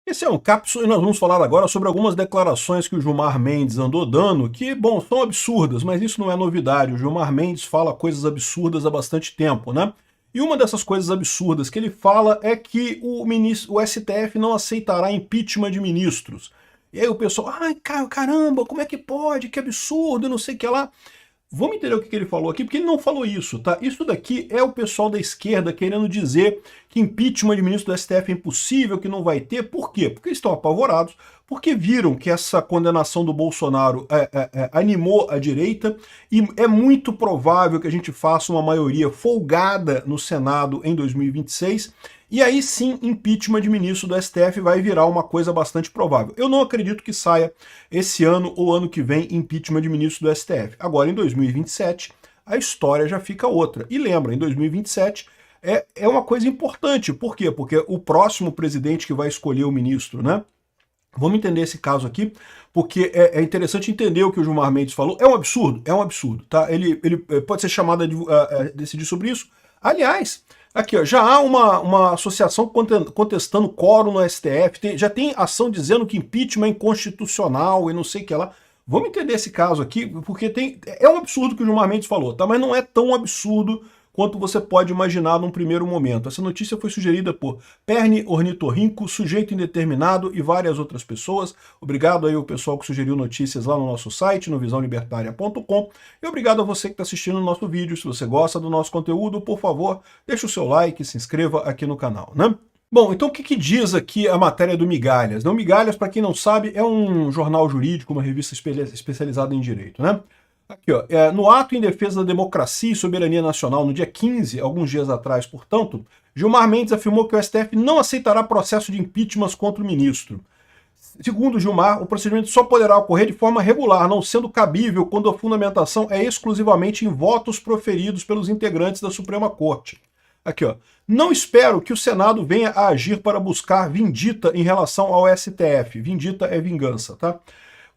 Esse é um cápsula e nós vamos falar agora sobre algumas declarações que o Gilmar Mendes andou dando, que, bom, são absurdas, mas isso não é novidade. O Gilmar Mendes fala coisas absurdas há bastante tempo, né? E uma dessas coisas absurdas que ele fala é que o STF não aceitará impeachment de ministros. E aí o pessoal, ai, caramba, como é que pode? Que absurdo, não sei o que lá. Vamos entender o que ele falou aqui, porque ele não falou isso, tá? Isso daqui é o pessoal da esquerda querendo dizer que impeachment de ministro do STF é impossível, que não vai ter. Por quê? Porque eles estão apavorados, porque viram que essa condenação do Bolsonaro animou a direita e é muito provável que a gente faça uma maioria folgada no Senado em 2026 e aí sim, impeachment de ministro do STF vai virar uma coisa bastante provável. Eu não acredito que saia esse ano ou ano que vem impeachment de ministro do STF. Agora, em 2027, a história já fica outra. E lembra, em 2027 é uma coisa importante. Por quê? Porque o próximo presidente que vai escolher o ministro, né? Vamos entender esse caso aqui, porque é interessante entender o que o Gilmar Mendes falou. É um absurdo, tá? Ele pode ser chamado a decidir sobre isso. Aliás, aqui, ó, já há uma associação contestando quórum no STF, já tem ação dizendo que impeachment é inconstitucional e não sei o que lá. Vamos entender esse caso aqui, porque é um absurdo que o Gilmar Mendes falou, tá? Mas não é tão absurdo quanto você pode imaginar num primeiro momento. Essa notícia foi sugerida por Perni Ornitorrinco, Sujeito Indeterminado e várias outras pessoas. Obrigado aí ao pessoal que sugeriu notícias lá no nosso site, no visãolibertaria.com. E obrigado a você que está assistindo o nosso vídeo. Se você gosta do nosso conteúdo, por favor, deixe o seu like e se inscreva aqui no canal, né? Bom, então o que diz aqui a matéria do Migalhas? O Migalhas, para quem não sabe, é um jornal jurídico, uma revista especializada em direito, né? Aqui, ó, no ato em defesa da democracia e soberania nacional, no dia 15, alguns dias atrás, portanto, Gilmar Mendes afirmou que o STF não aceitará processo de impeachment contra o ministro. Segundo Gilmar, o procedimento só poderá ocorrer de forma regular, não sendo cabível quando a fundamentação é exclusivamente em votos proferidos pelos integrantes da Suprema Corte. Aqui, ó. Não espero que o Senado venha a agir para buscar vindita em relação ao STF. Vindita é vingança, tá?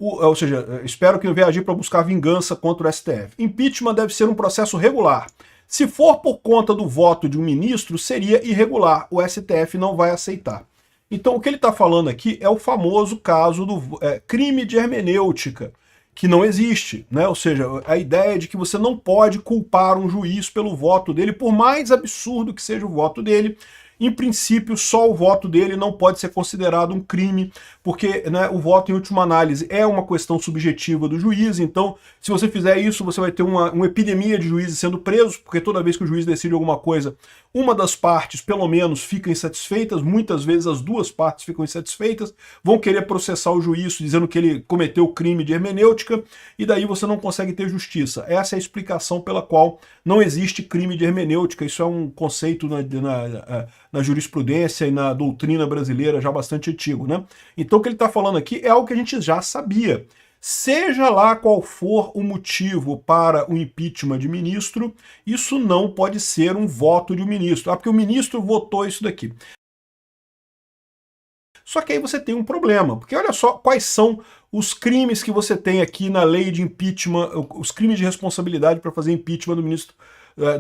Ou seja, espero que não venha agir para buscar vingança contra o STF. Impeachment deve ser um processo regular. Se for por conta do voto de um ministro, seria irregular. O STF não vai aceitar. Então, o que ele está falando aqui é o famoso caso do crime de hermenêutica, que não existe, né? Ou seja, a ideia de que você não pode culpar um juiz pelo voto dele, por mais absurdo que seja o voto dele. Em princípio, só o voto dele não pode ser considerado um crime, porque, né, o voto, em última análise, é uma questão subjetiva do juiz. Então, se você fizer isso, você vai ter uma epidemia de juízes sendo presos, porque toda vez que o juiz decide alguma coisa, uma das partes, pelo menos, fica insatisfeitas, muitas vezes as duas partes ficam insatisfeitas, vão querer processar o juiz dizendo que ele cometeu crime de hermenêutica, e daí você não consegue ter justiça. Essa é a explicação pela qual não existe crime de hermenêutica. Isso é um conceito na jurisprudência e na doutrina brasileira já bastante antigo, né? Então o que ele está falando aqui é algo que a gente já sabia. Seja lá qual for o motivo para o impeachment de ministro, isso não pode ser um voto de um ministro. Ah, porque o ministro votou isso daqui. Só que aí você tem um problema, porque olha só quais são os crimes que você tem aqui na lei de impeachment, os crimes de responsabilidade para fazer impeachment do ministro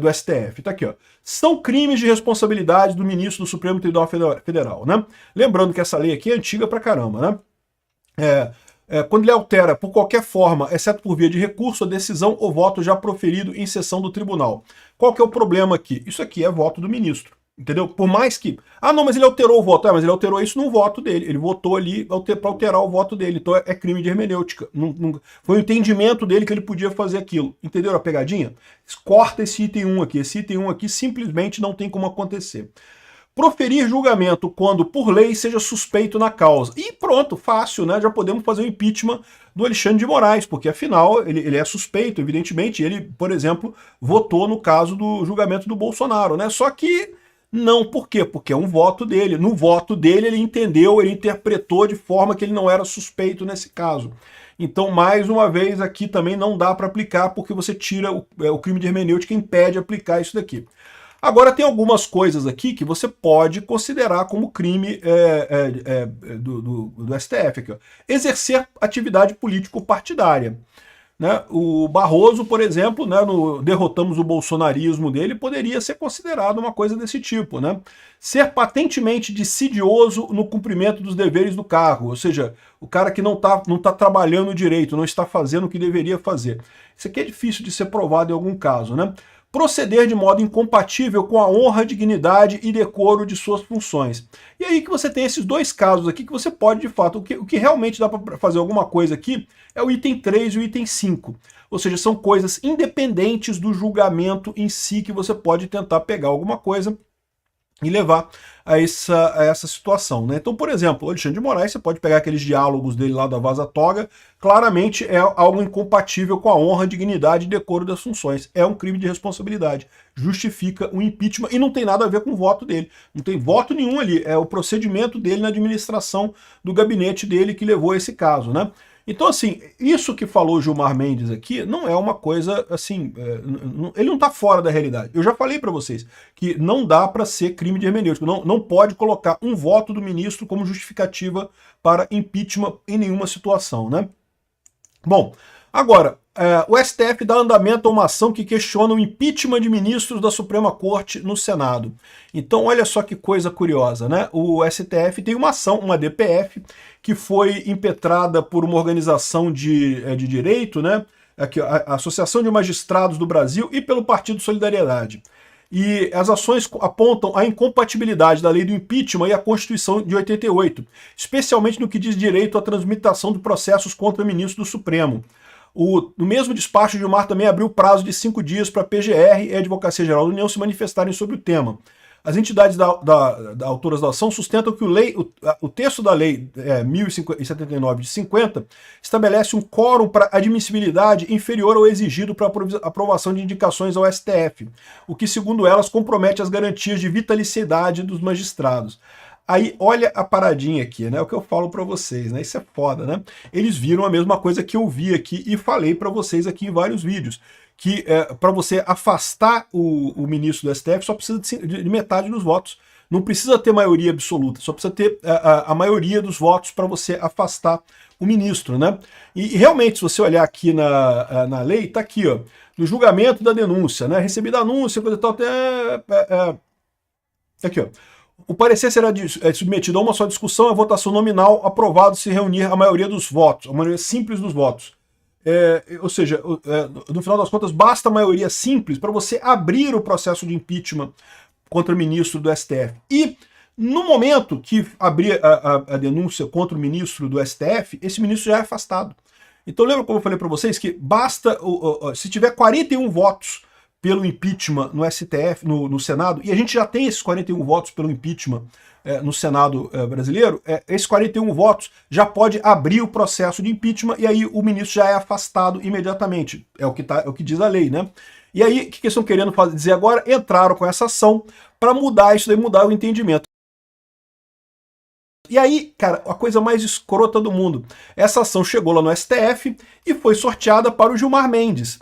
do STF. Tá aqui, ó. São crimes de responsabilidade do ministro do Supremo Tribunal Federal, né? Lembrando que essa lei aqui é antiga pra caramba, né? Quando ele altera por qualquer forma, exceto por via de recurso, a decisão ou voto já proferido em sessão do tribunal. Qual que é o problema aqui? Isso aqui é voto do ministro. Entendeu? Por mais que... Ah, não, mas ele alterou o voto. Mas ele alterou isso no voto dele. Ele votou ali para alterar o voto dele. Então é crime de hermenêutica. Foi o entendimento dele que ele podia fazer aquilo. Entenderam a pegadinha? Corta esse item 1 aqui. Esse item 1 aqui simplesmente não tem como acontecer. Proferir julgamento quando, por lei, seja suspeito na causa. E pronto, fácil, né? Já podemos fazer o impeachment do Alexandre de Moraes, porque afinal ele é suspeito, evidentemente. Ele, por exemplo, votou no caso do julgamento do Bolsonaro, né? Só que não, por quê? Porque é um voto dele. No voto dele ele entendeu, ele interpretou de forma que ele não era suspeito nesse caso. Então, mais uma vez, aqui também não dá para aplicar, porque você tira o crime de hermenêutica e impede aplicar isso daqui. Agora, tem algumas coisas aqui que você pode considerar como crime do STF. Aqui, ó. Exercer atividade político-partidária. né? O Barroso, por exemplo, né, no derrotamos o bolsonarismo dele, poderia ser considerado uma coisa desse tipo, né? Ser patentemente dissidioso no cumprimento dos deveres do cargo, ou seja, o cara que não tá trabalhando direito, não está fazendo o que deveria fazer. Isso aqui é difícil de ser provado em algum caso, né? Proceder de modo incompatível com a honra, dignidade e decoro de suas funções. E aí que você tem esses dois casos aqui que você pode, de fato, o que realmente dá para fazer alguma coisa aqui é o item 3 e o item 5. Ou seja, são coisas independentes do julgamento em si que você pode tentar pegar alguma coisa e levar a essa situação, né? Então, por exemplo, o Alexandre de Moraes, você pode pegar aqueles diálogos dele lá da Vaza Toga, claramente é algo incompatível com a honra, dignidade e decoro das funções. É um crime de responsabilidade. Justifica o impeachment e não tem nada a ver com o voto dele. Não tem voto nenhum ali. É o procedimento dele na administração do gabinete dele que levou a esse caso, né? Então, assim, isso que falou Gilmar Mendes aqui não é uma coisa, assim, ele não está fora da realidade. Eu já falei para vocês que não dá para ser crime de hermenêutico, não pode colocar um voto do ministro como justificativa para impeachment em nenhuma situação, né? Bom, agora, o STF dá andamento a uma ação que questiona o impeachment de ministros da Suprema Corte no Senado. Então, olha só que coisa curiosa, né? O STF tem uma ação, uma DPF, que foi impetrada por uma organização de direito, né? Aqui, a Associação de Magistrados do Brasil e pelo Partido Solidariedade. E as ações apontam a incompatibilidade da lei do impeachment e a Constituição de 88, especialmente no que diz direito à transmutação de processos contra ministros do Supremo. No mesmo despacho, Gilmar também abriu prazo de 5 dias para a PGR e a Advocacia Geral da União se manifestarem sobre o tema. As entidades autoras da ação sustentam que o texto da Lei 1079 de 50 estabelece um quórum para admissibilidade inferior ao exigido para aprovação de indicações ao STF, o que, segundo elas, compromete as garantias de vitaliciedade dos magistrados. Aí, olha a paradinha aqui, né? O que eu falo para vocês, né? Isso é foda, né? Eles viram a mesma coisa que eu vi aqui e falei para vocês aqui em vários vídeos, que para você afastar o ministro do STF só precisa de metade dos votos. Não precisa ter maioria absoluta, só precisa ter a maioria dos votos para você afastar o ministro, né? E realmente, se você olhar aqui na lei, tá aqui, ó, no julgamento da denúncia, né? Recebida a anúncia, coisa e tal, aqui, ó. O parecer será submetido a uma só discussão, a votação nominal, aprovado se reunir a maioria dos votos, a maioria simples dos votos. Ou seja, no final das contas, basta a maioria simples para você abrir o processo de impeachment contra o ministro do STF. E no momento que abrir a denúncia contra o ministro do STF, esse ministro já é afastado. Então lembra como eu falei para vocês que basta, se tiver 41 votos pelo impeachment no STF, no Senado, e a gente já tem esses 41 votos pelo impeachment no Senado brasileiro, esses 41 votos já pode abrir o processo de impeachment e aí o ministro já é afastado imediatamente. É o que diz a lei, né? E aí, o que eles estão querendo dizer agora? Entraram com essa ação para mudar isso daí, mudar o entendimento. E aí, cara, a coisa mais escrota do mundo, essa ação chegou lá no STF e foi sorteada para o Gilmar Mendes,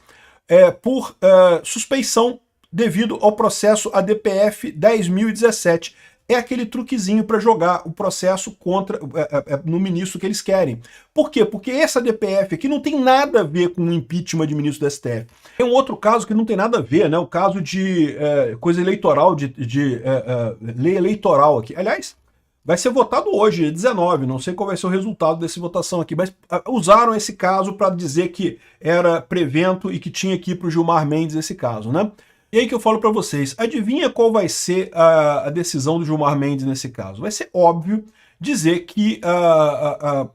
por suspeição devido ao processo ADPF 10.017. É aquele truquezinho para jogar o processo contra no ministro que eles querem. Por quê? Porque essa DPF aqui não tem nada a ver com o impeachment de ministro do STF. Tem um outro caso que não tem nada a ver, né? O caso de coisa eleitoral, de lei eleitoral aqui. Aliás, vai ser votado hoje, dia 19, não sei qual vai ser o resultado dessa votação aqui, mas usaram esse caso para dizer que era prevento e que tinha que ir para o Gilmar Mendes esse caso, né? E aí que eu falo para vocês, adivinha qual vai ser a decisão do Gilmar Mendes nesse caso? Vai ser óbvio dizer que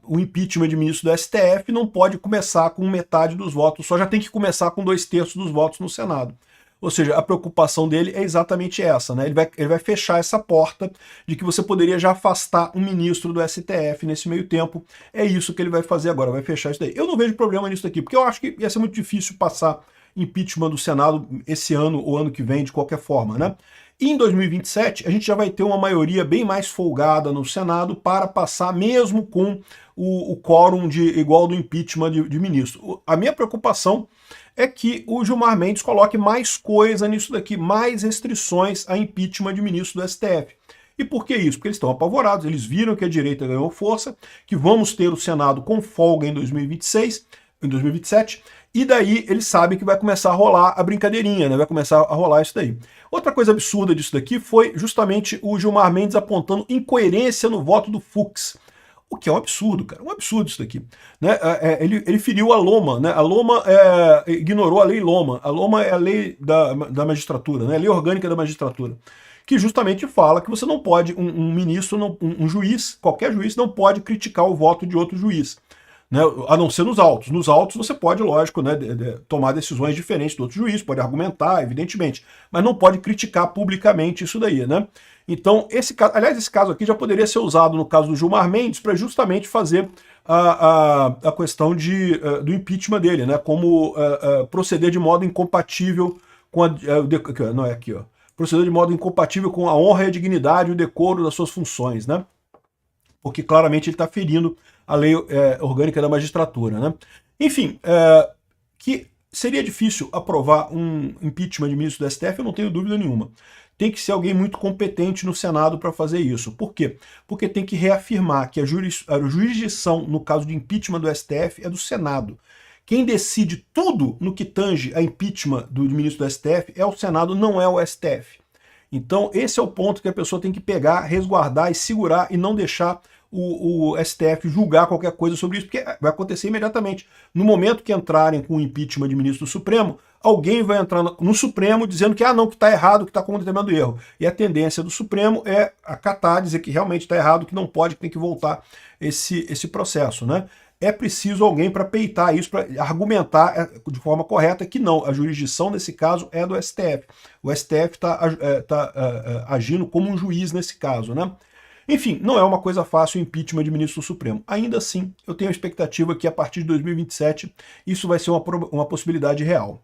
o impeachment de ministro do STF não pode começar com metade dos votos, só já tem que começar com 2/3 dos votos no Senado. Ou seja, a preocupação dele é exatamente essa, né? Ele vai fechar essa porta de que você poderia já afastar um ministro do STF nesse meio tempo. É isso que ele vai fazer agora, vai fechar isso daí. Eu não vejo problema nisso daqui, porque eu acho que ia ser muito difícil passar impeachment do Senado esse ano ou ano que vem, de qualquer forma, né? E em 2027, a gente já vai ter uma maioria bem mais folgada no Senado para passar mesmo com o quórum igual do impeachment de ministro. A minha preocupação é que o Gilmar Mendes coloque mais coisa nisso daqui, mais restrições a impeachment de ministro do STF. E por que isso? Porque eles estão apavorados, eles viram que a direita ganhou força, que vamos ter o Senado com folga em 2026, em 2027, e daí ele sabe que vai começar a rolar a brincadeirinha, né? Vai começar a rolar isso daí. Outra coisa absurda disso daqui foi justamente o Gilmar Mendes apontando incoerência no voto do Fux. O que é um absurdo, cara. Um absurdo isso daqui. Né? Ele feriu a LOMA. Né? A LOMA ignorou a lei LOMA. A LOMA é a lei da magistratura, né? A lei orgânica da magistratura, que justamente fala que você não pode, um ministro, um juiz, qualquer juiz, não pode criticar o voto de outro juiz. Né, a não ser nos autos. Nos autos você pode, lógico, né, tomar decisões diferentes do outro juiz, pode argumentar, evidentemente, mas não pode criticar publicamente isso daí, né? Então, esse caso aqui já poderia ser usado no caso do Gilmar Mendes para justamente fazer a questão do impeachment dele, né? Como proceder de modo incompatível com não é aqui, ó. Proceder de modo incompatível com a honra e a dignidade e o decoro das suas funções, né? Porque claramente ele está ferindo a lei orgânica da magistratura, né? Enfim, que seria difícil aprovar um impeachment de ministro do STF, eu não tenho dúvida nenhuma. Tem que ser alguém muito competente no Senado para fazer isso. Por quê? Porque tem que reafirmar que a jurisdição, no caso de impeachment do STF, é do Senado. Quem decide tudo no que tange a impeachment do ministro do STF é o Senado, não é o STF. Então esse é o ponto que a pessoa tem que pegar, resguardar e segurar e não deixar o STF julgar qualquer coisa sobre isso, porque vai acontecer imediatamente. No momento que entrarem com o impeachment de ministro do Supremo, alguém vai entrar no Supremo dizendo que não, que está errado, que está com um determinado erro. E a tendência do Supremo é acatar, dizer que realmente está errado, que não pode, que tem que voltar esse processo, né? É preciso alguém para peitar isso, para argumentar de forma correta que não, a jurisdição nesse caso é do STF. O STF está agindo como um juiz nesse caso, né? Enfim, não é uma coisa fácil o impeachment de ministro do Supremo. Ainda assim, eu tenho a expectativa que a partir de 2027 isso vai ser uma possibilidade real.